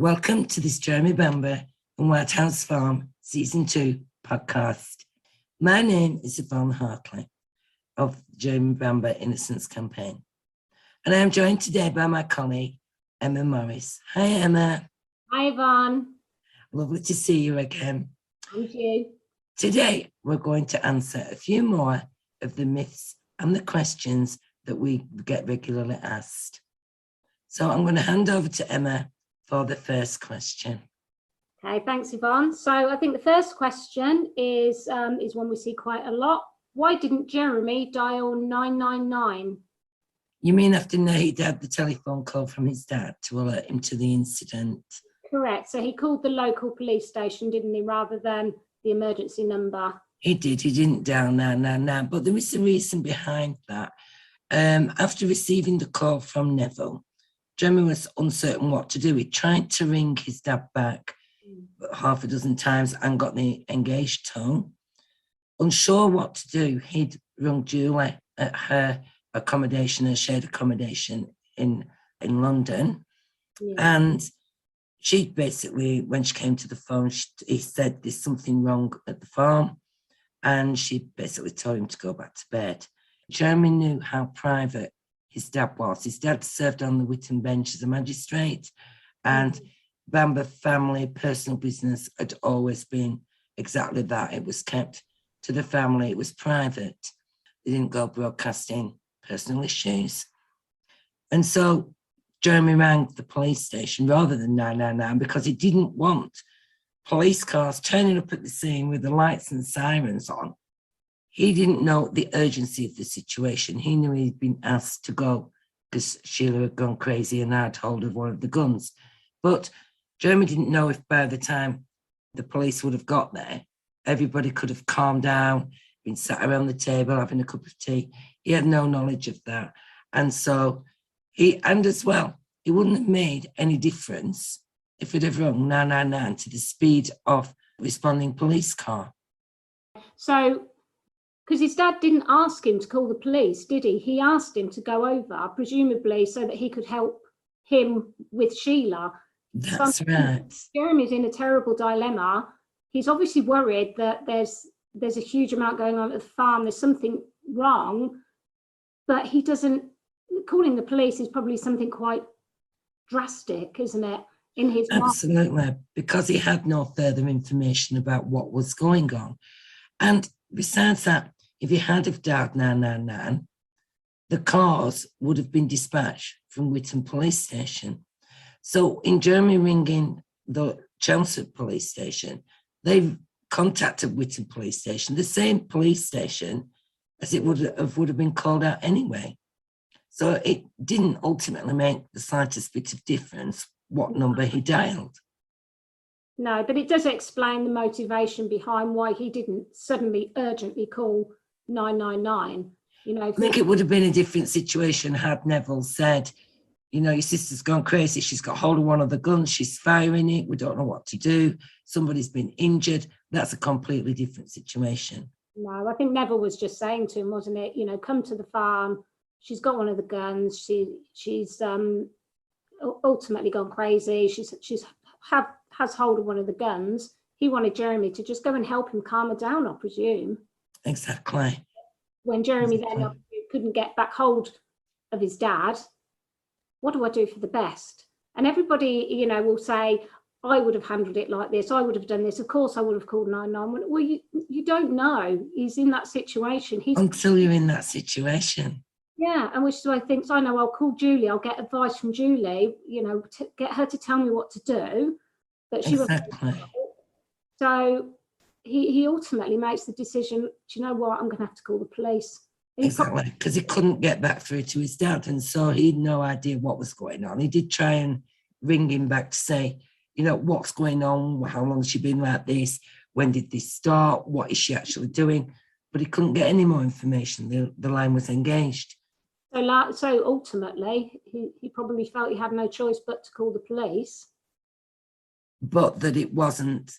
Welcome to this Jeremy Bamber and White House Farm Season 2 podcast. My name is Yvonne Hartley of the Jeremy Bamber Innocence Campaign. And I am joined today by my colleague, Emma Morris. Hi, Emma. Hi, Yvonne. Lovely to see you again. Thank you. Today, we're going to answer a few more of the myths and the questions that we get regularly asked. So I'm going to hand over to Emma for the first question. Okay, thanks, Yvonne. So I think the first question is one we see quite a lot. Why didn't Jeremy dial 999? You mean after Nate had the telephone call from his dad to alert him to the incident? Correct. So he called the local police station, didn't he, rather than the emergency number? He did. He didn't dial 999, but there is a reason behind that. After receiving the call from Neville, Jeremy was uncertain what to do. He tried to ring his dad back half a dozen times and got the engaged tone. Unsure what to do, he'd rung Julie at her accommodation, her shared accommodation in London. Yeah. And she basically, when she came to the phone, he said there's something wrong at the farm. And she basically told him to go back to bed. Jeremy knew how private his dad was. His dad served on the Whitton bench as a magistrate, and Bamber family personal business had always been exactly that. It was kept to the family. It was private. They didn't go broadcasting personal issues. And so Jeremy rang the police station rather than 999 because he didn't want police cars turning up at the scene with the lights and sirens on. He didn't know the urgency of the situation. He knew he'd been asked to go because Sheila had gone crazy and had hold of one of the guns. But Jeremy didn't know if by the time the police would have got there, everybody could have calmed down, been sat around the table having a cup of tea. He had no knowledge of that. And so as well, it wouldn't have made any difference if it had rung 999 to the speed of responding police car. So, because his dad didn't ask him to call the police, did he? He asked him to go over, presumably so that he could help him with Sheila. That's right. Jeremy's in a terrible dilemma. He's obviously worried that there's a huge amount going on at the farm. There's something wrong, but he doesn't. Calling the police is probably something quite drastic, isn't it? In his absolutely mind. Because he had no further information about what was going on. And besides that, if he had have dialed 999, the cars would have been dispatched from Whitton Police Station. So in Jeremy ringing the Chelmsford Police Station, they've contacted Whitton Police Station, the same police station as it would have been called out anyway. So it didn't ultimately make the slightest bit of difference what number he dialed. No, but it does explain the motivation behind why he didn't suddenly urgently call 999. I think it would have been a different situation had Neville said, your sister's gone crazy, she's got hold of one of the guns, she's firing it, we don't know what to do, somebody's been injured. That's a completely different situation. No, I think Neville was just saying to him, wasn't it, come to the farm, she's got one of the guns, she's ultimately gone crazy, has hold of one of the guns. He wanted Jeremy to just go and help him calm her down, I presume. Exactly. When Jeremy then couldn't get back hold of his dad, what do I do for the best? And everybody, will say, I would have handled it like this, I would have done this, of course I would have called 999. Well, you don't know. He's in that situation. Until you're in that situation. Yeah, and which is why I think, so I know I'll call Julie, I'll get advice from Julie, to get her to tell me what to do. But she exactly. So he ultimately makes the decision, do you know what, I'm going to have to call the police. Exactly, because he couldn't get back through to his dad, and so he had no idea what was going on. He did try and ring him back to say, what's going on, how long has she been like this, when did this start, what is she actually doing? But he couldn't get any more information. The line was engaged. So ultimately, he probably felt he had no choice but to call the police. But that it wasn't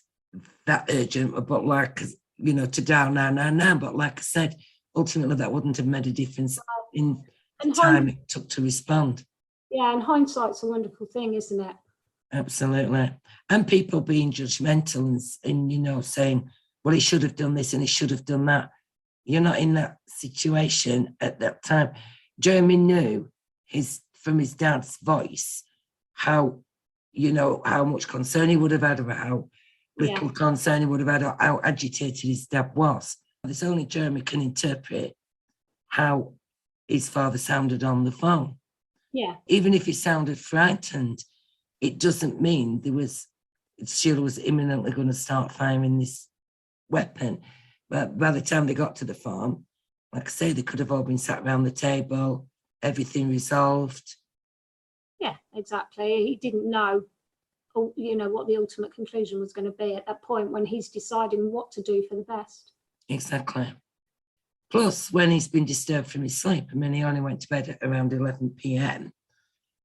that urgent, but to dial 999. But like I said, ultimately that wouldn't have made a difference in the time it took to respond. Yeah, and hindsight's a wonderful thing, isn't it? Absolutely. And people being judgmental and saying, well, he should have done this and he should have done that. You're not in that situation at that time. Jeremy knew from his dad's voice how much concern he would have had, about how little concern he would have had, or how agitated his dad was. There's only Jeremy can interpret how his father sounded on the phone. Yeah. Even if he sounded frightened, it doesn't mean Sheila was imminently going to start firing this weapon. But by the time they got to the farm, like I say, they could have all been sat around the table, everything resolved. Yeah, exactly. He didn't know, what the ultimate conclusion was going to be at that point when he's deciding what to do for the best. Exactly. Plus, when he's been disturbed from his sleep, he only went to bed at around 11 p.m.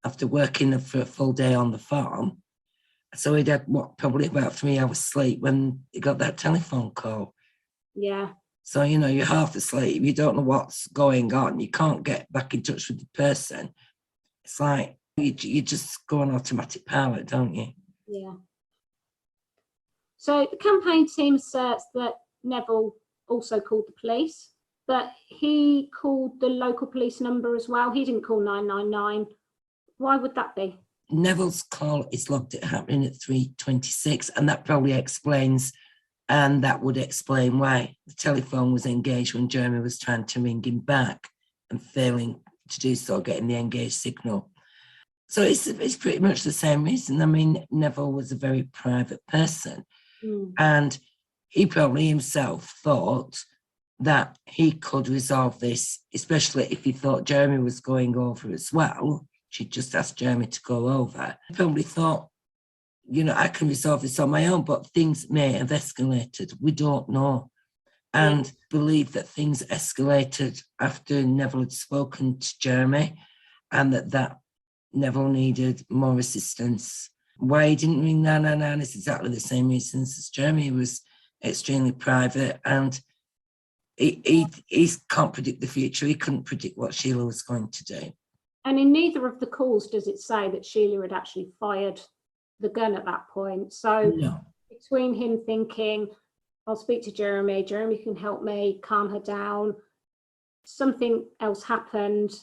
after working for a full day on the farm. So he'd had, probably about 3 hours sleep when he got that telephone call. Yeah. So, you're half asleep, you don't know what's going on, you can't get back in touch with the person. It's like, you just go on automatic pilot, don't you? Yeah. So the campaign team asserts that Neville also called the police, but he called the local police number as well. He didn't call 999. Why would that be? Neville's call is logged at happening at 3:26, and that probably explains, and that would explain why the telephone was engaged when Jeremy was trying to ring him back and failing to do so, getting the engaged signal. So it's pretty much the same reason. Neville was a very private person, and he probably himself thought that he could resolve this, especially if he thought Jeremy was going over as well. She'd just asked Jeremy to go over. He probably thought, I can resolve this on my own, but things may have escalated. We don't know. And believe that things escalated after Neville had spoken to Jeremy, and that Neville needed more assistance. Why he didn't ring 999 is exactly the same reasons as Jeremy. He was extremely private, and he can't predict the future. He couldn't predict what Sheila was going to do. And in neither of the calls does it say that Sheila had actually fired the gun at that point. So between him thinking, I'll speak to Jeremy can help me calm her down, something else happened,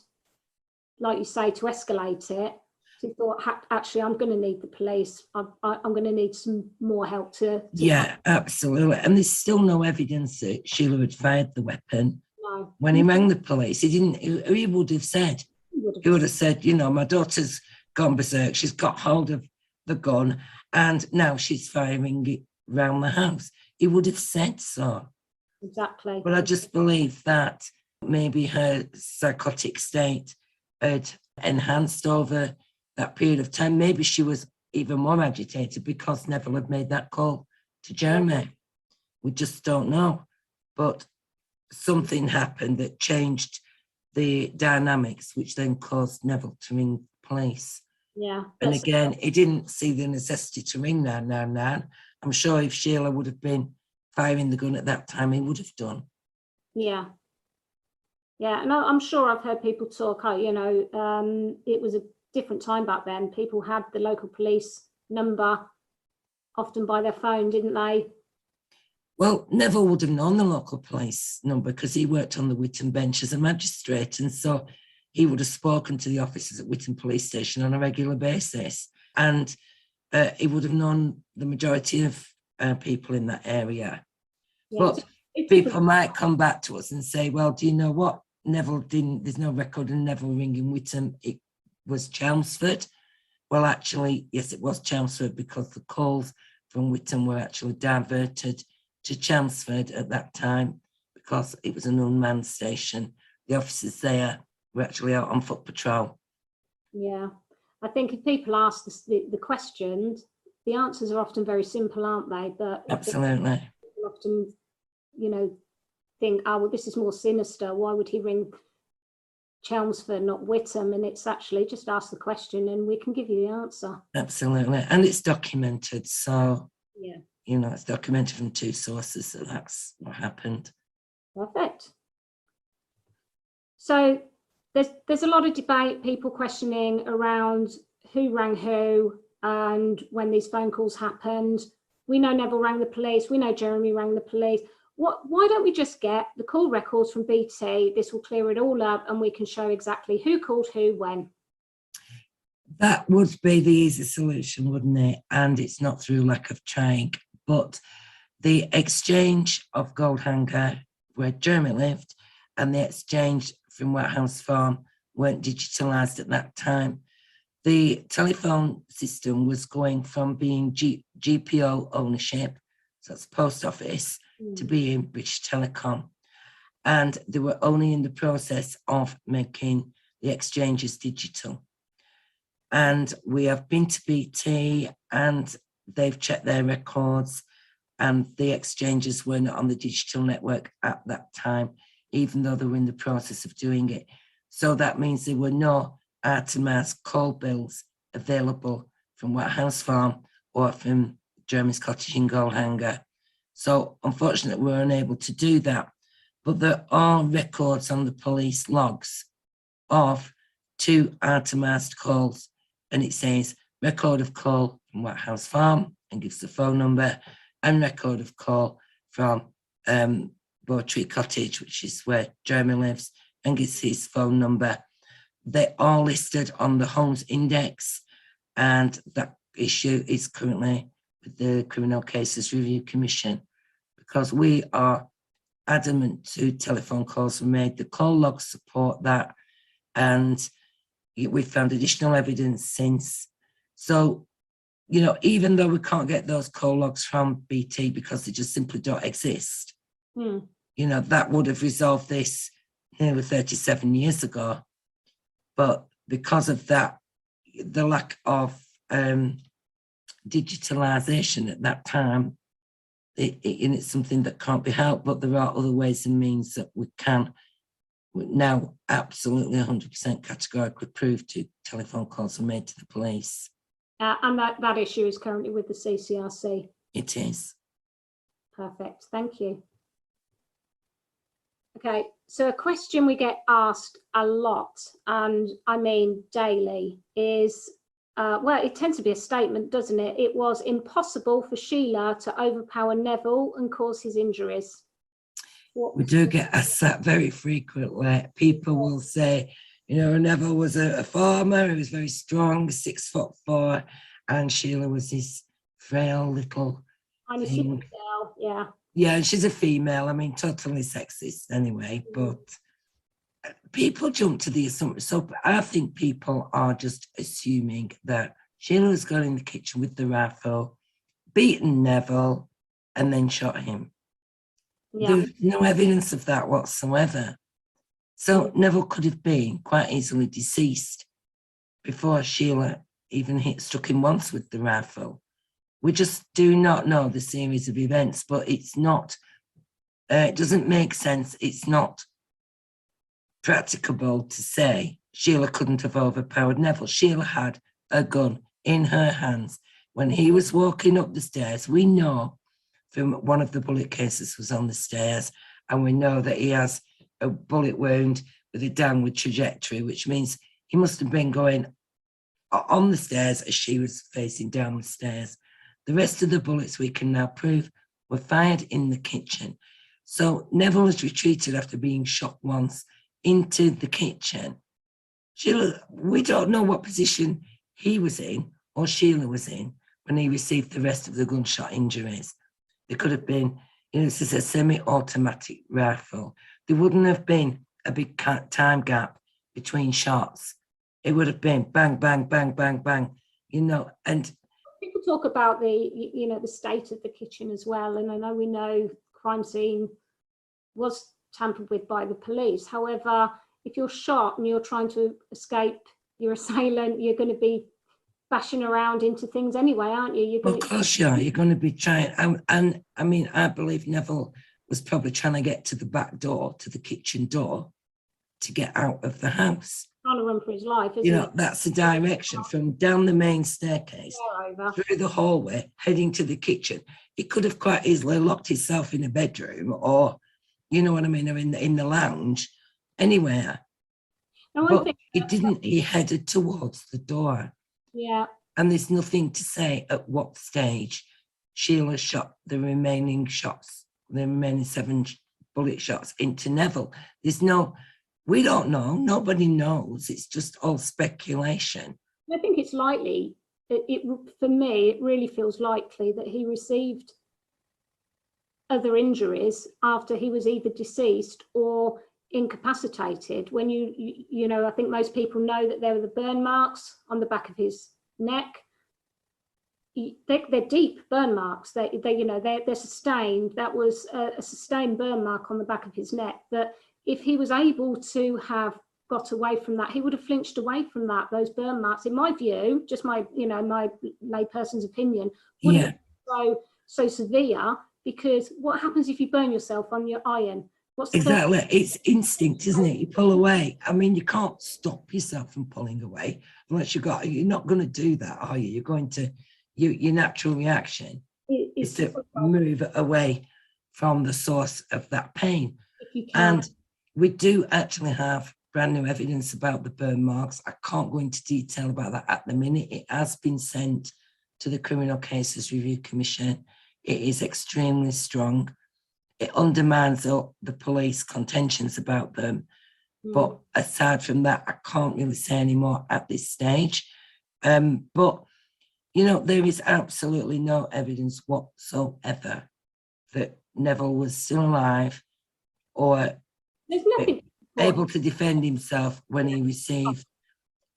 like you say, to escalate it. So he thought, actually, I'm going to need the police. I'm going to need some more help to Yeah, absolutely. And there's still no evidence that Sheila had fired the weapon. No. When he rang the police, he would have said, my daughter's gone berserk. She's got hold of the gun and now she's firing it around the house. He would have said so. Exactly. But I just believe that maybe her psychotic state had enhanced over that period of time. Maybe she was even more agitated because Neville had made that call to Jeremy. We just don't know. But something happened that changed the dynamics, which then caused Neville to ring police. Yeah. And again, he didn't see the necessity to ring 999. I'm sure if Sheila would have been firing the gun at that time, he would have done. Yeah. Yeah, and I'm sure I've heard people talk, it was a different time back then. People had the local police number often by their phone, didn't they? Well, Neville would have known the local police number because he worked on the Whitton bench as a magistrate, and so he would have spoken to the officers at Whitton Police Station on a regular basis, and he would have known the majority of people in that area. Yeah, but people might come back to us and say, well, do you know what? Neville didn't, there's no record of Neville ringing Whitton, it was Chelmsford. Well, actually, yes, it was Chelmsford because the calls from Whitton were actually diverted to Chelmsford at that time because it was an unmanned station. The officers there were actually out on foot patrol. Yeah, I think if people ask the questions, the answers are often very simple, aren't they? But absolutely. People often, think, oh, well, this is more sinister. Why would he ring Chelmsford, not Whittam? And it's actually just ask the question and we can give you the answer. Absolutely. And it's documented. So, yeah, it's documented from 2 sources. So that's what happened. Perfect. So there's a lot of debate, people questioning around who rang who. and when these phone calls happened. We know Neville rang the police. We know Jeremy rang the police. Why don't we just get the call records from BT? This will clear it all up and we can show exactly who called who when. That would be the easy solution, wouldn't it? And it's not through lack of trying. But the exchange of Goldhanger, where Jeremy lived, and the exchange from Whitehouse Farm weren't digitalised at that time. The telephone system was going from being GPO ownership, so that's post office, to being British Telecom. And they were only in the process of making the exchanges digital. And we have been to BT and they've checked their records, and the exchanges were not on the digital network at that time, even though they were in the process of doing it. So that means there were no itemised call bills available from Whitehouse Farm or from Jeremy's cottage in Goldhanger. So unfortunately, we're unable to do that. But there are records on the police logs of 2 itemised calls, and it says record of call from Whitehouse Farm and gives the phone number, and record of call from Bowtree Cottage, which is where Jeremy lives, and gives his phone number. They are listed on the Homes Index, and that issue is currently with the Criminal Cases Review Commission, because we are adamant to telephone calls were made. The call logs support that, and we've found additional evidence since. So, you know, even though we can't get those call logs from BT because they just simply don't exist, you know, that would have resolved this nearly 37 years ago. But because of that, the lack of digitalisation at that time, it's something that can't be helped, but there are other ways and means that we can now absolutely 100% categorically prove to telephone calls were made to the police. And that issue is currently with the CCRC. It is. Perfect, thank you. Okay, so a question we get asked a lot, and I mean daily, is, well, it tends to be a statement, doesn't it? It was impossible for Sheila to overpower Neville and cause his injuries. We do get asked that very frequently. People will say, you know, Neville was a farmer, he was very strong, 6'4", and Sheila was this frail little thing. Yeah. Yeah, and she's a female. I mean, totally sexist anyway, but people jump to the assumption. So I think people are just assuming that Sheila's gone in the kitchen with the rifle, beaten Neville, and then shot him. Yeah. There's no evidence of that whatsoever. So Neville could have been quite easily deceased before Sheila even struck him once with the rifle. We just do not know the series of events, but it's not, it doesn't make sense. It's not practicable to say Sheila couldn't have overpowered Neville. Sheila had a gun in her hands. When he was walking up the stairs, we know from one of the bullet cases was on the stairs, and we know that he has a bullet wound with a downward trajectory, which means he must have been going on the stairs as she was facing down the stairs. The rest of the bullets we can now prove were fired in the kitchen. So Neville has retreated after being shot once into the kitchen. Sheila, we don't know what position he was in or Sheila was in when he received the rest of the gunshot injuries. There could have been, you know, this is a semi-automatic rifle. There wouldn't have been a big time gap between shots. It would have been bang, bang, bang, bang, bang, you know, and people talk about the, you know, the state of the kitchen as well. And I know we know crime scene was tampered with by the police. However, if you're shot and you're trying to escape your assailant, you're going to be bashing around into things anyway, aren't you? You're going of course you are. You're going to be trying. And I mean, I believe Neville was probably trying to get to the back door, to the kitchen door, to get out of the house. Trying to run for his life, isn't you know, that's the direction from down the main staircase through the hallway, heading to the kitchen. He could have quite easily locked himself in a bedroom, or, you know what I mean, or in the lounge, anywhere. No, but he didn't. He headed towards the door. Yeah, And there's nothing to say at what stage Sheila shot the remaining shots, the remaining 7 bullet shots into Neville. We don't know. Nobody knows. It's just all speculation. I think it's likely. For me, it really feels likely that he received other injuries after he was either deceased or incapacitated. When you know, I think most people know that there were the burn marks on the back of his neck. They're deep burn marks. They're sustained. That was a sustained burn mark on the back of his neck. That if he was able to have got away from that, he would have flinched away from those burn marks. In my view, just my layperson's opinion, wouldn't be so severe, because what happens if you burn yourself on your iron? Exactly. It's instinct, isn't it? You pull away. I mean, you can't stop yourself from pulling away unless you're not going to do that, are you? You're going to, your natural reaction is to move away from the source of that pain. And we do actually have brand new evidence about the burn marks. I can't go into detail about that at the minute. It has been sent to the Criminal Cases Review Commission. It is extremely strong. It undermines the police contentions about them. But aside from that, I can't really say any more at this stage. But, there is absolutely no evidence whatsoever that Neville was still alive or able to defend himself when he received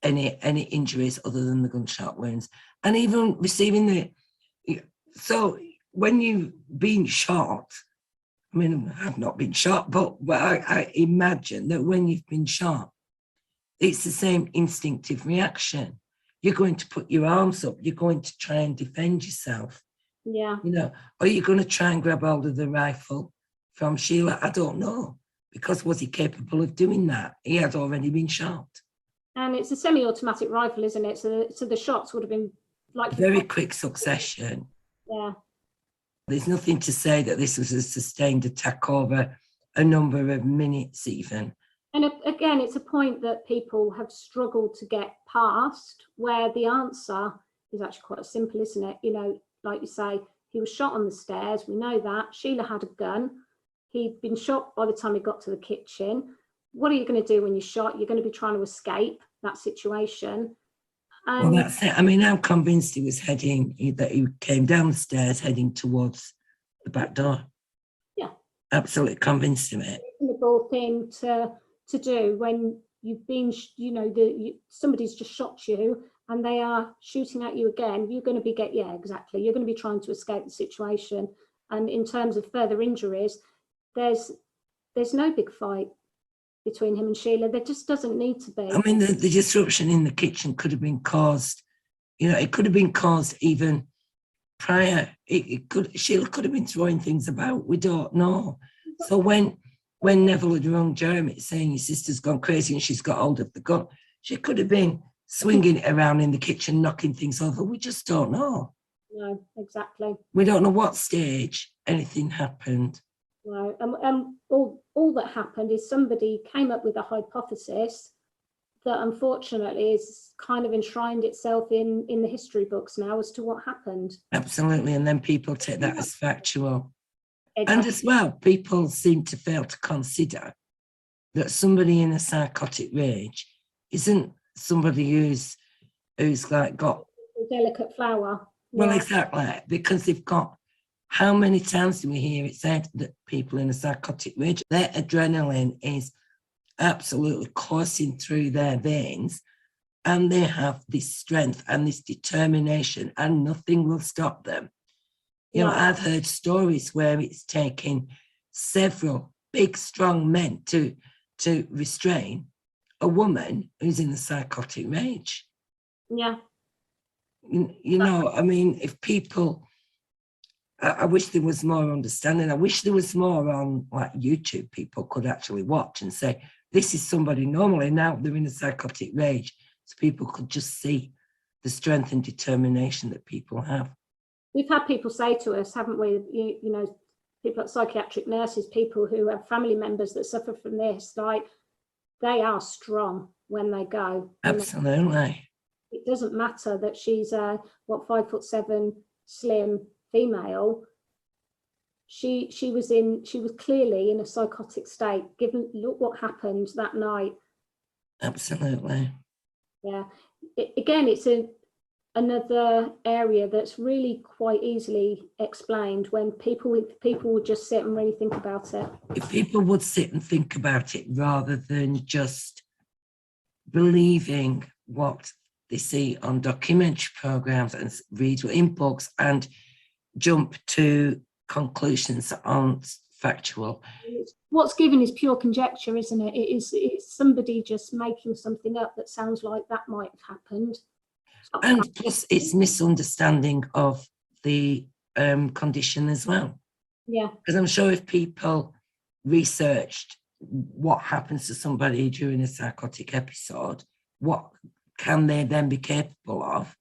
any injuries other than the gunshot wounds. And even receiving so when you've been shot, I mean, I've not been shot, but I imagine that when you've been shot, it's the same instinctive reaction. You're going to put your arms up. You're going to try and defend yourself. Yeah. Or you're going to try and grab hold of the rifle from Sheila. I don't know. Because was he capable of doing that? He had already been shot. And it's a semi-automatic rifle, isn't it? So the shots would have been like very quick succession. Yeah. There's nothing to say that this was a sustained attack over a number of minutes even. And again, it's a point that people have struggled to get past, where the answer is actually quite simple, isn't it? Like you say, he was shot on the stairs. We know that. Sheila had a gun. He'd been shot by the time he got to the kitchen. What are you going to do when you're shot? You're going to be trying to escape that situation. Well, that's it. I mean, I'm convinced he was that he came down the stairs heading towards the back door. Yeah. Absolutely convinced of it. It's a reasonable thing to do when you've been, somebody's just shot you and they are shooting at you again. You're going to be exactly. You're going to be trying to escape the situation. And in terms of further injuries, there's no big fight between him and Sheila. There just doesn't need to be. I mean, the disruption in the kitchen could have been caused, it could have been caused even prior. Sheila could have been throwing things about. We don't know. So when Neville had rung Jeremy saying your sister's gone crazy and she's got hold of the gun, she could have been swinging it around in the kitchen, knocking things over. We just don't know. No, exactly. We don't know what stage anything happened. No, all that happened is somebody came up with a hypothesis that unfortunately is kind of enshrined itself in the history books now as to what happened. Absolutely, and then people take that as factual. Exactly. And as well, people seem to fail to consider that somebody in a psychotic rage isn't somebody who's like got a delicate flower. Well, exactly, because they've got. How many times do we hear it said that people in a psychotic rage, their adrenaline is absolutely coursing through their veins and they have this strength and this determination and nothing will stop them. I've heard stories where it's taken several big, strong men to restrain a woman who's in a psychotic rage. Yeah. I mean, if people... I wish there was more understanding. I wish there was more on like YouTube people could actually watch and say, this is somebody normally now they're in a psychotic rage. So people could just see the strength and determination that people have. We've had people say to us, haven't we, people like psychiatric nurses, people who have family members that suffer from this, like they are strong when they go. Absolutely. doesn't matter that she's a 5'7" slim female. She was clearly in a psychotic state. Look what happened that night. Absolutely. Yeah. Again, it's another area that's really quite easily explained when people would just sit and really think about it. If people would sit and think about it rather than just believing what they see on documentary programs and read in books and jump to conclusions that aren't factual. What's given is pure conjecture, isn't it? It's somebody just making something up that sounds like that might have happened. And plus it's misunderstanding of the condition as well. Yeah. Because I'm sure if people researched what happens to somebody during a psychotic episode, what can they then be capable of,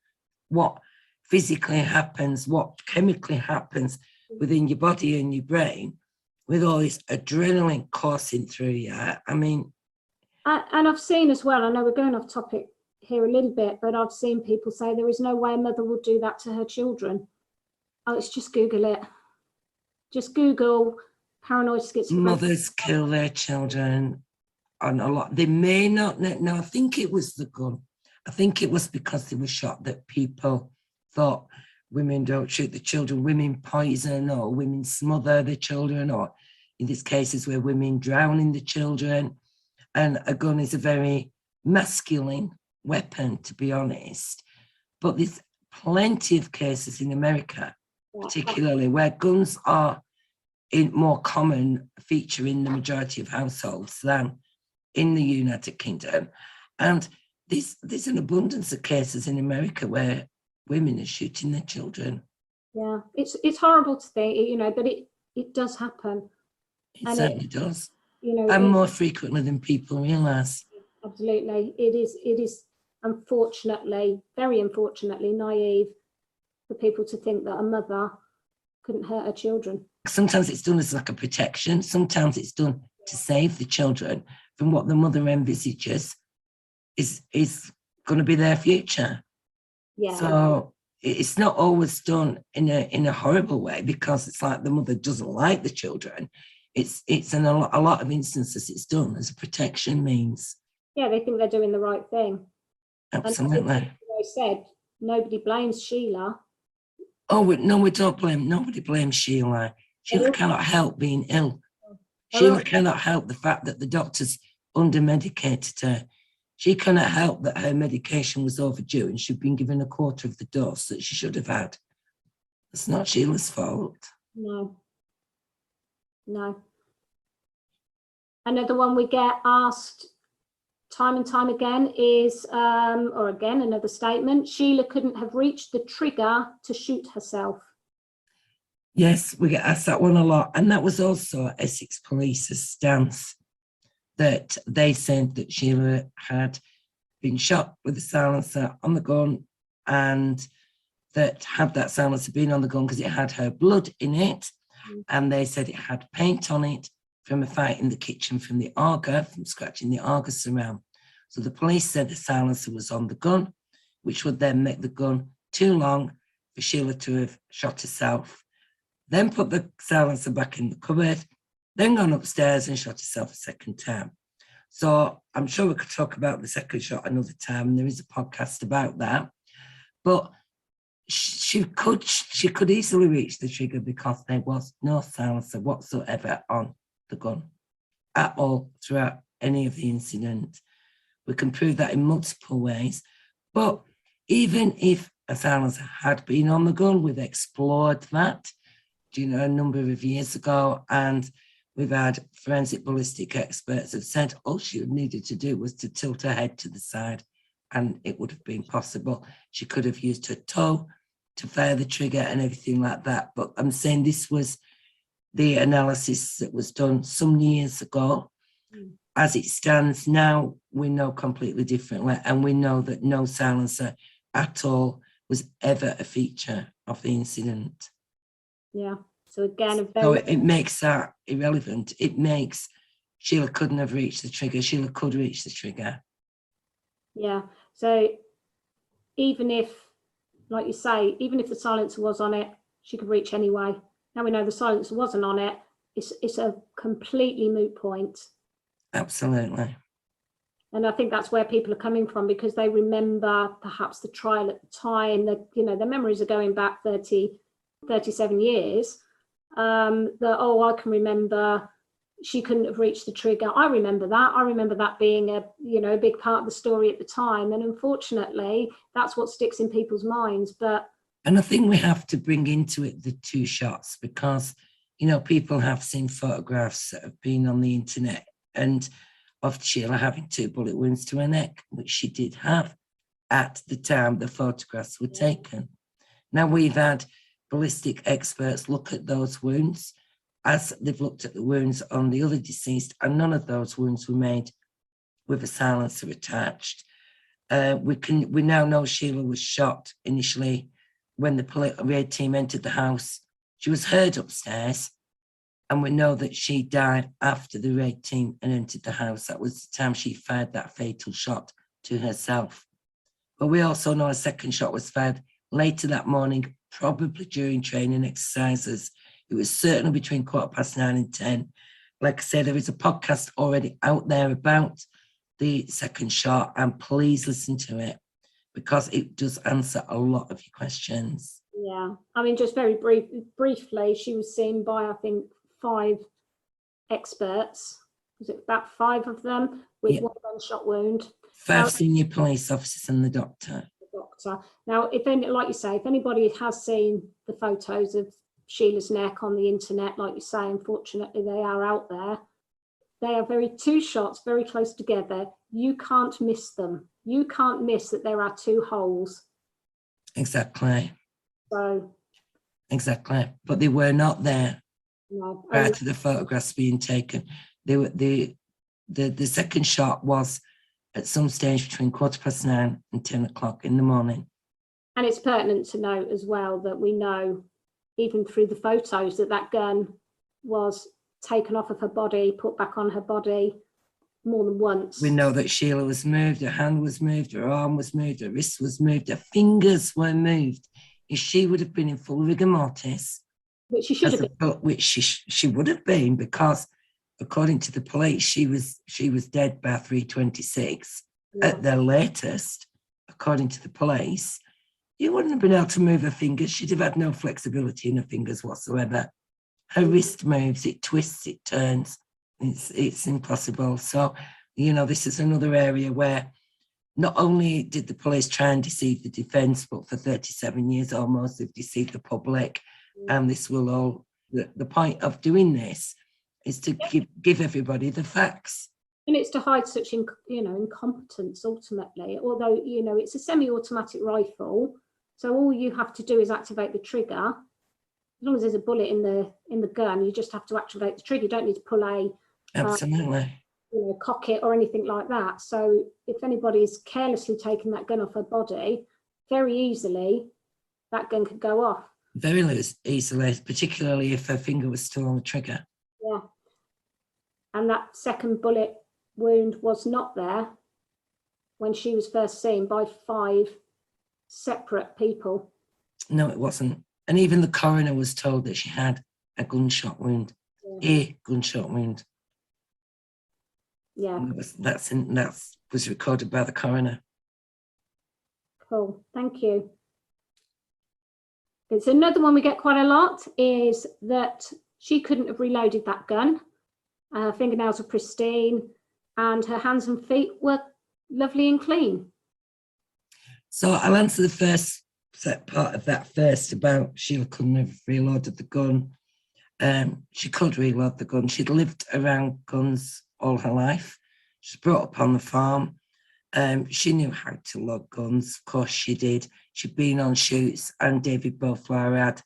what physically happens, what chemically happens within your body and your brain with all this adrenaline coursing through you. I mean, and I've seen as well, I know we're going off topic here a little bit, but I've seen people say there is no way a mother would do that to her children. Oh, let's just Google it. Just Google paranoid schizophrenia. Mothers kill their children on a lot. They may not know. I think it was the gun. I think it was because they were shot that people thought women don't shoot the children, women poison, or women smother the children, or in these cases where women drowning the children. And a gun is a very masculine weapon, to be honest. But there's plenty of cases in America, particularly where guns are a more common feature in the majority of households than in the United Kingdom. And there's an abundance of cases in America where women are shooting their children. Yeah, it's horrible to think, but it does happen. It certainly does. And more frequently than people realise. Absolutely. It is unfortunately, very unfortunately, naive for people to think that a mother couldn't hurt her children. Sometimes it's done as like a protection. Sometimes it's done to save the children from what the mother envisages is going to be their future. Yeah. So it's not always done in a horrible way, because it's like the mother doesn't like the children. It's in a lot of instances it's done as a protection means. Yeah, they think they're doing the right thing. Absolutely. And I said, nobody blames Sheila. Oh, no, we don't blame. Nobody blames Sheila. Sheila cannot help being ill. Sheila cannot help the fact that the doctors under-medicated her. She cannot help that her medication was overdue and she'd been given a quarter of the dose that she should have had. It's not Sheila's fault. No. Another one we get asked time and time again is, or again, another statement, Sheila couldn't have reached the trigger to shoot herself. Yes, we get asked that one a lot. And that was also Essex Police's stance, that they said that Sheila had been shot with a silencer on the gun, and that had that silencer been on the gun, because it had her blood in it, and they said it had paint on it from a fight in the kitchen from the auger, from scratching the auger surround. So the police said the silencer was on the gun, which would then make the gun too long for Sheila to have shot herself, then put the silencer back in the cupboard, then gone upstairs and shot herself a second time. So I'm sure we could talk about the second shot another time, and there is a podcast about that. But she could easily reach the trigger because there was no silencer whatsoever on the gun at all throughout any of the incident. We can prove that in multiple ways. But even if a silencer had been on the gun, we've explored that, a number of years ago, and we've had forensic ballistic experts have said all she needed to do was to tilt her head to the side and it would have been possible. She could have used her toe to fire the trigger and everything like that. But I'm saying this was the analysis that was done some years ago. As it stands now, we know completely differently, and we know that no silencer at all was ever a feature of the incident. Yeah. So again, it makes that irrelevant. It makes Sheila couldn't have reached the trigger. Sheila could reach the trigger. Yeah. So even if, like you say, even if the silencer was on it, she could reach anyway. Now we know the silencer wasn't on it. It's a completely moot point. Absolutely. And I think that's where people are coming from, because they remember perhaps the trial at the time, that, you know, their memories are going back 37 years. That, oh, I can remember she couldn't have reached the trigger. I remember that being a big part of the story at the time. And unfortunately, that's what sticks in people's minds. And I think we have to bring into it the 2 shots, because, you know, people have seen photographs that have been on the internet and of Sheila having 2 bullet wounds to her neck, which she did have at the time the photographs were taken. Now, we've had ballistic experts look at those wounds as they've looked at the wounds on the other deceased, and none of those wounds were made with a silencer attached. We now know Sheila was shot initially when the raid team entered the house. She was heard upstairs, and we know that she died after the raid team had entered the house. That was the time she fired that fatal shot to herself. But we also know a second shot was fired later that morning, probably during training exercises. It was certainly between 9:15 and 10. Like I said, there is a podcast already out there about the second shot, and please listen to it, because it does answer a lot of your questions. Yeah, I mean, just very briefly, she was seen by, I think, 5 experts. Was it about 5 of them with 1 gunshot wound? 5 senior police officers and the doctor. Now, like you say, if anybody has seen the photos of Sheila's neck on the internet, like you say, unfortunately they are out there. They are 2 shots very close together. You can't miss them. You can't miss that there are 2 holes. Exactly. So. Exactly. But they were not there prior to the photographs being taken. The second shot was at some stage between 9:15 and 10 o'clock in the morning. And it's pertinent to note as well that we know, even through the photos, that gun was taken off of her body, put back on her body more than once. We know that Sheila was moved, her hand was moved, her arm was moved, her wrist was moved, her fingers were moved. If she would have been in full rigor mortis, which she should have been. Which she would have been, because according to the police, she was dead by 3:26 at their latest, according to the police. You wouldn't have been able to move her fingers. She'd have had no flexibility in her fingers whatsoever. Her wrist moves, it twists, it turns. It's impossible. So, you know, this is another area where not only did the police try and deceive the defence, but for 37 years almost, they've deceived the public. And this will all, the point of doing this is to give everybody the facts. And it's to hide such, incompetence ultimately. Although, you know, it's a semi-automatic rifle, so all you have to do is activate the trigger. As long as there's a bullet in the gun, you just have to activate the trigger. You don't need to pull Absolutely. Cock it or anything like that. So if anybody's carelessly taken that gun off her body, very easily that gun could go off. Very easily, particularly if her finger was still on the trigger. Yeah. And that second bullet wound was not there when she was first seen by 5 separate people. No, it wasn't. And even the coroner was told that she had a gunshot wound. Yeah. A gunshot wound. Yeah. That was recorded by the coroner. Cool. Thank you. It's another one we get quite a lot, is that she couldn't have reloaded that gun. Her fingernails were pristine and her hands and feet were lovely and clean. So I'll answer the first part of that first, about Sheila couldn't have reloaded the gun. She could reload the gun. She'd lived around guns all her life. She was brought up on the farm. She knew how to load guns. Of course she did. She'd been on shoots, and David Beauflower had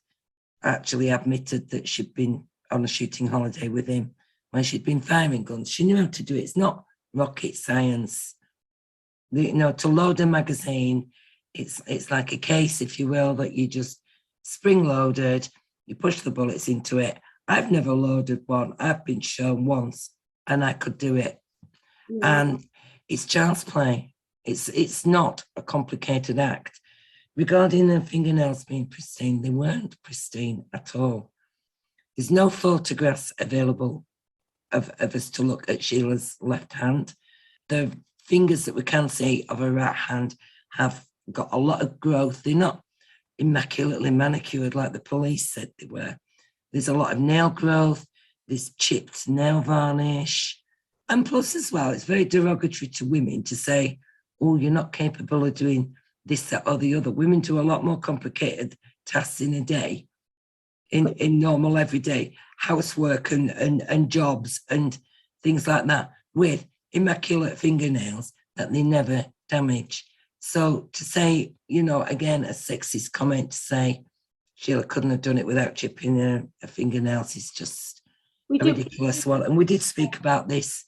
actually admitted that she'd been on a shooting holiday with him when she'd been firing guns. She knew how to do it. It's not rocket science. To load a magazine, it's like a case, if you will, that you just spring-loaded, you push the bullets into it. I've never loaded one. I've been shown once, and I could do it. Yeah. And it's child's play. It's not a complicated act. regarding her fingernails being pristine, they weren't pristine at all. There's no photographs available of us to look at Sheila's left hand. The fingers that we can see of her right hand have got a lot of growth. They're not immaculately manicured like the police said they were. There's a lot of nail growth, there's chipped nail varnish. And plus as well, it's very derogatory to women to say, oh, you're not capable of doing this, that, or the other. Women do a lot more complicated tasks in a day, in normal everyday housework and jobs and things like that, with immaculate fingernails that they never damage. So to say, again, a sexist comment to say Sheila couldn't have done it without chipping her fingernails is just a ridiculous one. And we did speak about this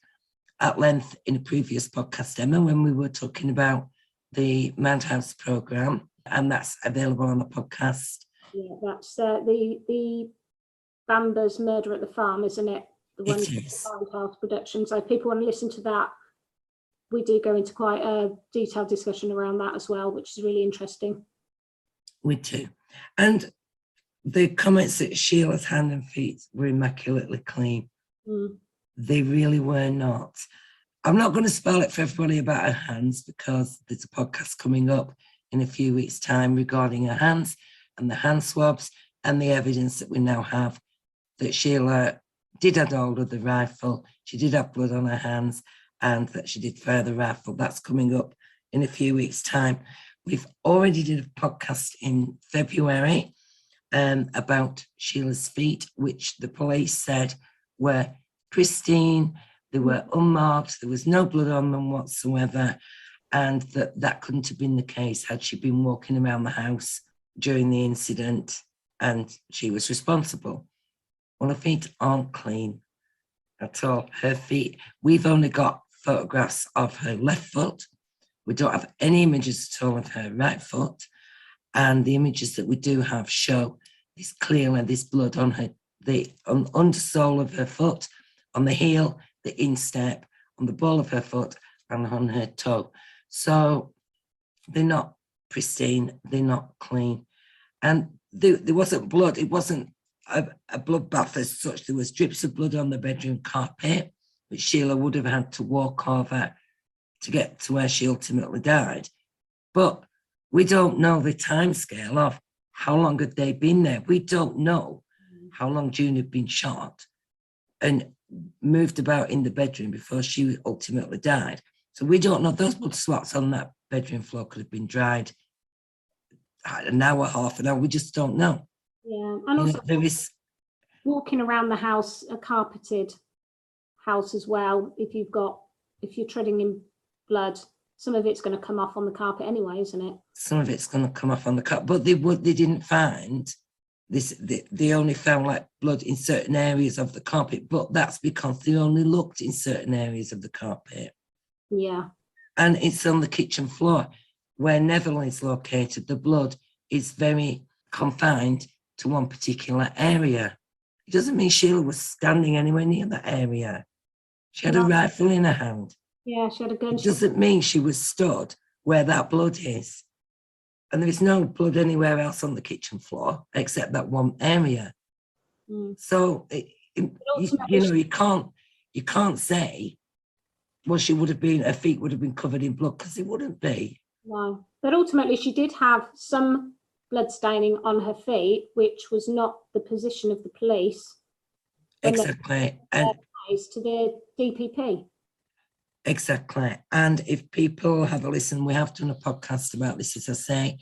at length in a previous podcast, Emma, when we were talking about the Madhouse programme, and that's available on the podcast. Yeah, that's the Bamber's Murder at the Farm, isn't it? The one from Madhouse production. So if people want to listen to that, we do go into quite a detailed discussion around that as well, which is really interesting. We do. And the comments that Sheila's hand and feet were immaculately clean, they really were not. I'm not going to spoil it for everybody about her hands, because there's a podcast coming up in a few weeks' time regarding her hands and the hand swabs and the evidence that we now have that Sheila did have hold of the rifle, she did have blood on her hands, and that she did fire the rifle. That's coming up in a few weeks' time. We've already did a podcast in February about Sheila's feet, which the police said were pristine, they were unmarked, there was no blood on them whatsoever, and that couldn't have been the case had she been walking around the house during the incident and she was responsible. Well, her feet aren't clean at all. Her feet, we've only got photographs of her left foot. We don't have any images at all of her right foot. And the images that we do have show this clearly, this blood on her, the undersole of her foot, on the heel, the instep, on the ball of her foot, and on her toe. So they're not pristine, they're not clean. And there wasn't blood, it wasn't a bloodbath as such. There was drips of blood on the bedroom carpet, which Sheila would have had to walk over to get to where she ultimately died. But we don't know the timescale of how long had they been there. We don't know how long June had been shot and moved about in the bedroom before she ultimately died. So we don't know. Those blood spots on that bedroom floor could have been dried an hour, half an hour. We just don't know. Yeah, and also there is walking around the house, a carpeted house as well. If you're treading in blood, some of it's going to come off on the carpet anyway, isn't it? Some of it's going to come off on the carpet, but they didn't find this. They only found like blood in certain areas of the carpet, but that's because they only looked in certain areas of the carpet. Yeah, and it's on the kitchen floor where Neville is located. The blood is very confined to one particular area. It doesn't mean Sheila was standing anywhere near that area. She had a rifle in her hand. Yeah, she had a gun. It doesn't mean she was stood where that blood is. And there is no blood anywhere else on the kitchen floor except that one area. So, you can't say, well, she would have been, her feet would have been covered in blood, because it wouldn't be. No. But ultimately, she did have some blood staining on her feet, which was not the position of the police. Exactly. And to the DPP. Exactly. And if people have a listen, we have done a podcast about this, as I say,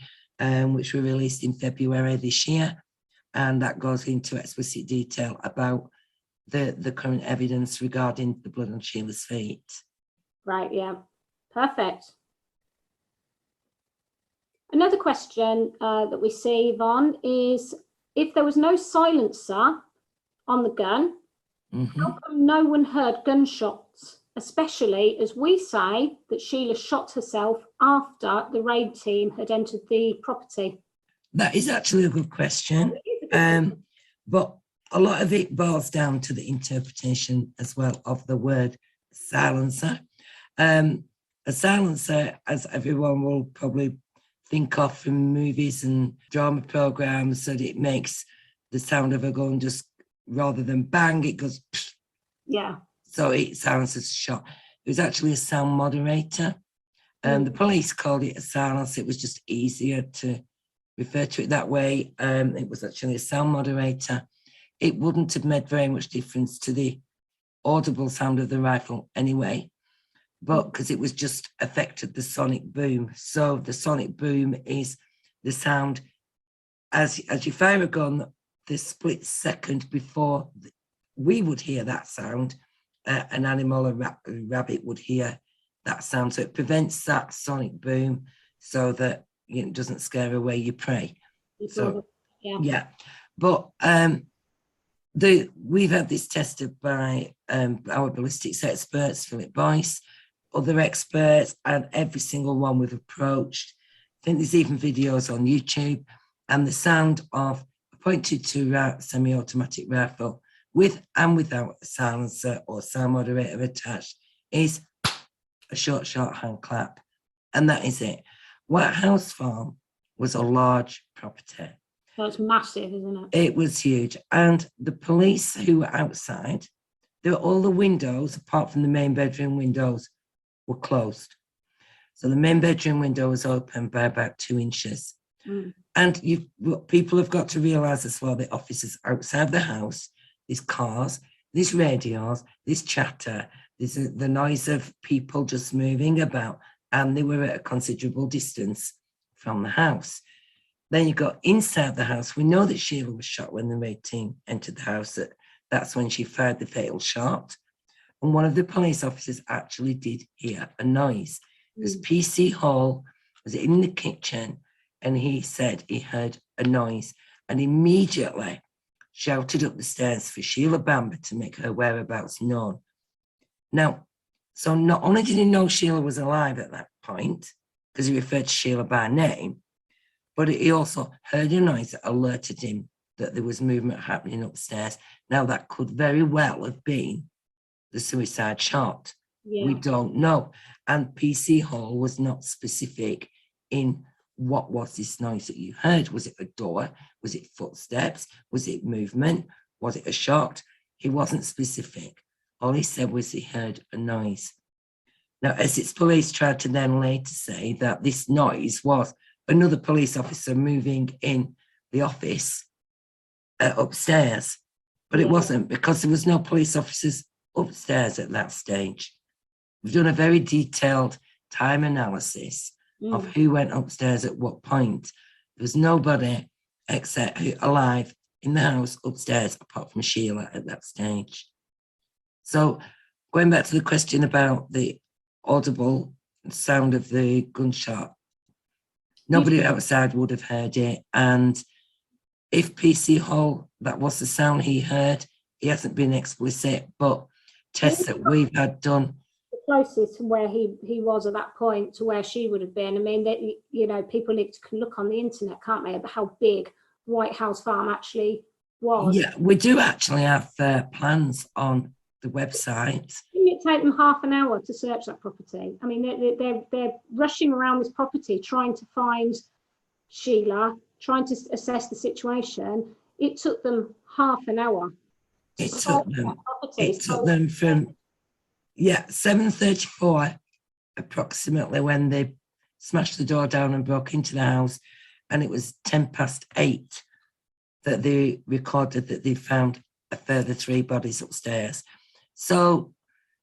which we released in February this year. And that goes into explicit detail about the current evidence regarding the blood on Sheila's feet. Right, yeah. Perfect. Another question that we see, Yvonne, is if there was no silencer on the gun, how come no one heard gunshots, especially as we say that Sheila shot herself after the raid team had entered the property? That is actually a good question. But a lot of it boils down to the interpretation as well of the word silencer. A silencer, as everyone will probably think of from movies and drama programs, that it makes the sound of a gun just, rather than bang, it goes psh. Yeah. So it sounds as a shot. It was actually a sound moderator. And the police called it a silence. It was just easier to refer to it that way. It was actually a sound moderator. It wouldn't have made very much difference to the audible sound of the rifle anyway, but because it was just affected the sonic boom. So the sonic boom is the sound as you fire a gun, the split second before we would hear that sound, an animal, a rabbit would hear that sound. So it prevents that sonic boom so that it doesn't scare away your prey. So yeah, but we've had this tested by our ballistics experts, Philip Boyce, other experts, and every single one we've approached. I think there's even videos on YouTube, and the sound of a .22 semi-automatic rifle with and without a silencer or sound moderator attached is a short hand clap, and that is it. White House Farm was a large property. That's massive, isn't it? It was huge, and the police who were outside, all the windows, apart from the main bedroom windows, were closed. So the main bedroom window was open by about 2 inches. And people have got to realise as well, the officers outside the house, there's cars, there's radios, there's chatter, there's the noise of people just moving about, and they were at a considerable distance from the house. Then you got inside the house. We know that Sheila was shot when the raid team entered the house. That's when she fired the fatal shot. And one of the police officers actually did hear a noise. Because PC Hall was in the kitchen, and he said he heard a noise and immediately shouted up the stairs for Sheila Bamber to make her whereabouts known. Now, so not only did he know Sheila was alive at that point, because he referred to Sheila by name, but he also heard a noise that alerted him that there was movement happening upstairs. Now, that could very well have been the suicide shot. Yeah. We don't know. And PC Hall was not specific in what was this noise that you heard. Was it a door? Was it footsteps? Was it movement? Was it a shot? He wasn't specific. All he said was he heard a noise. Now, Essex Police tried to then later say that this noise was another police officer moving in the office upstairs, but it wasn't, because there was no police officers upstairs at that stage. We've done a very detailed time analysis of who went upstairs at what point. There was nobody except alive in the house upstairs apart from Sheila at that stage. So going back to the question about the audible sound of the gunshot, nobody outside would have heard it. And if PC Hall, that was the sound he heard, he hasn't been explicit, but tests that we've had done. The closest to where he was at that point to where she would have been. I mean, people can look on the internet, can't they, about how big White House Farm actually was. Yeah, we do actually have plans on the website. Didn't it take them half an hour to search that property? I mean, they're rushing around this property trying to find Sheila, trying to assess the situation. It took them half an hour. It took them from 7:34 approximately when they smashed the door down and broke into the house, and it was 8:10 that they recorded that they found a further 3 bodies upstairs. So,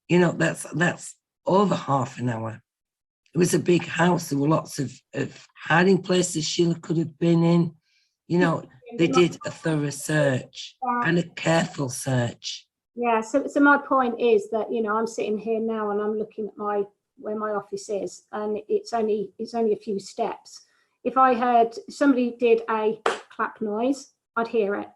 that's over half an hour. It was a big house. There were lots of hiding places Sheila could have been in. They did a thorough search and a careful search. Yeah, so my point is that, I'm sitting here now and I'm looking at where my office is, and it's only a few steps. If I heard somebody did a clap noise, I'd hear it.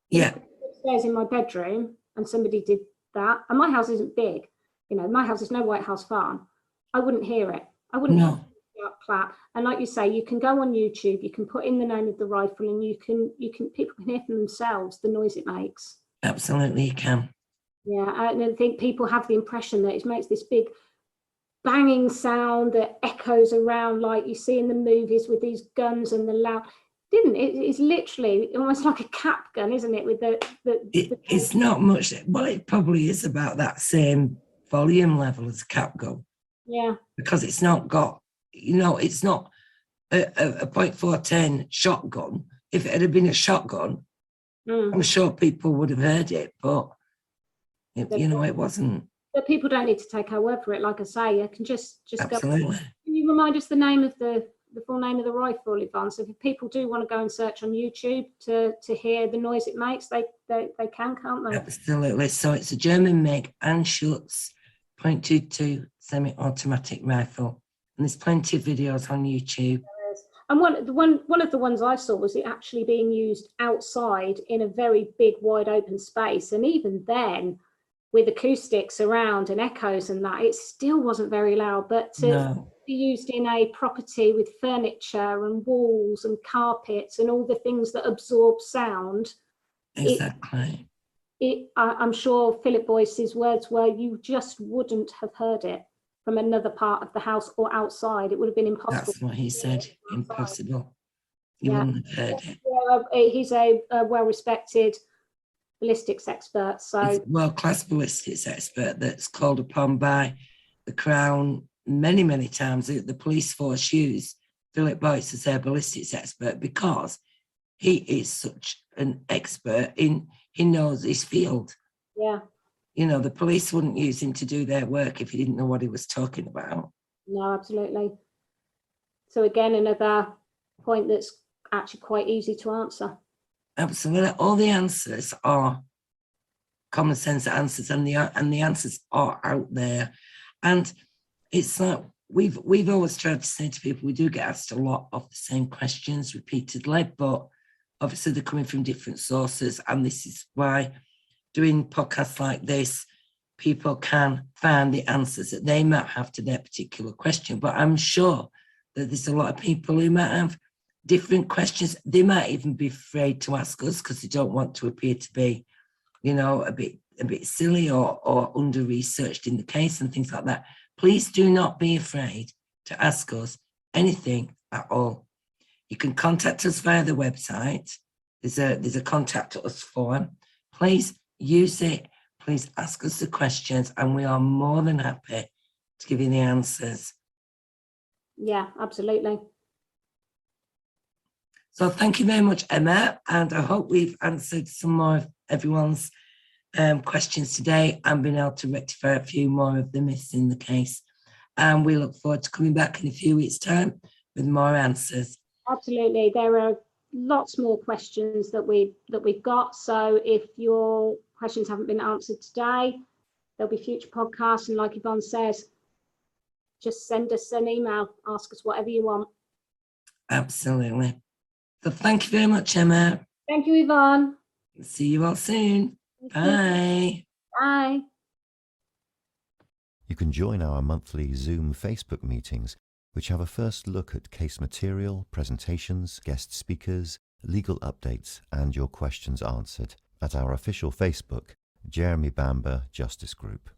Yeah. Upstairs in my bedroom and somebody did that, and my house isn't big. My house is no White House Farm. I wouldn't hear it. I wouldn't hear that clap. And like you say, you can go on YouTube, you can put in the name of the rifle, and people can hear for themselves the noise it makes. Absolutely, you can. Yeah, and I think people have the impression that it makes this big banging sound that echoes around like you see in the movies with these guns and the loud. It's literally almost like a cap gun, isn't it? With it's not much. Well, it probably is about that same volume level as a cap gun. Yeah. Because it's not got, it's not a .410 shotgun. If it had been a shotgun, I'm sure people would have heard it, but it wasn't. But people don't need to take our word for it. Like I say, you can just Absolutely. go. Can you remind us the name of the full name of the rifle, Yvonne? So if people do want to go and search on YouTube to hear the noise it makes, they can, can't they? Absolutely. So it's a German Meg and Schutz .22 semi-automatic rifle, and there's plenty of videos on YouTube. And one of the ones I saw was it actually being used outside in a very big, wide open space, and even then, with acoustics around and echoes and that, it still wasn't very loud. But to be used in a property with furniture and walls and carpets and all the things that absorb sound, exactly. I'm sure Philip Boyce's words were, you just wouldn't have heard it from another part of the house or outside. It would have been impossible. That's what he said. Impossible. You wouldn't have heard it. Yeah, he's a well-respected ballistics expert. So he's a world-class ballistics expert that's called upon by the Crown many, many times. The police force use Philip Boyce as their ballistics expert because he is such an expert he knows his field. Yeah. The police wouldn't use him to do their work if he didn't know what he was talking about. No, absolutely. So again, another point that's actually quite easy to answer. Absolutely. All the answers are common sense answers, and the answers are out there. And it's like we've always tried to say to people, we do get asked a lot of the same questions repeatedly, but obviously they're coming from different sources, and this is why doing podcasts like this, people can find the answers that they might have to their particular question. But I'm sure that there's a lot of people who might have different questions. They might even be afraid to ask us because they don't want to appear to be, a bit silly or under-researched in the case and things like that. Please do not be afraid to ask us anything at all. You can contact us via the website. There's a contact us form. Please use it. Please ask us the questions, and we are more than happy to give you the answers. Yeah, absolutely. So thank you very much, Emma, and I hope we've answered some more of everyone's questions today and been able to rectify a few more of the myths in the case. And we look forward to coming back in a few weeks' time with more answers. Absolutely. There are lots more questions that we've got. So if your questions haven't been answered today, there'll be future podcasts. And like Yvonne says, just send us an email, ask us whatever you want. Absolutely. So thank you very much, Emma. Thank you, Yvonne. See you all soon. Bye. Bye. You can join our monthly Zoom Facebook meetings, which have a first look at case material, presentations, guest speakers, legal updates, and your questions answered at our official Facebook, Jeremy Bamber Justice Group.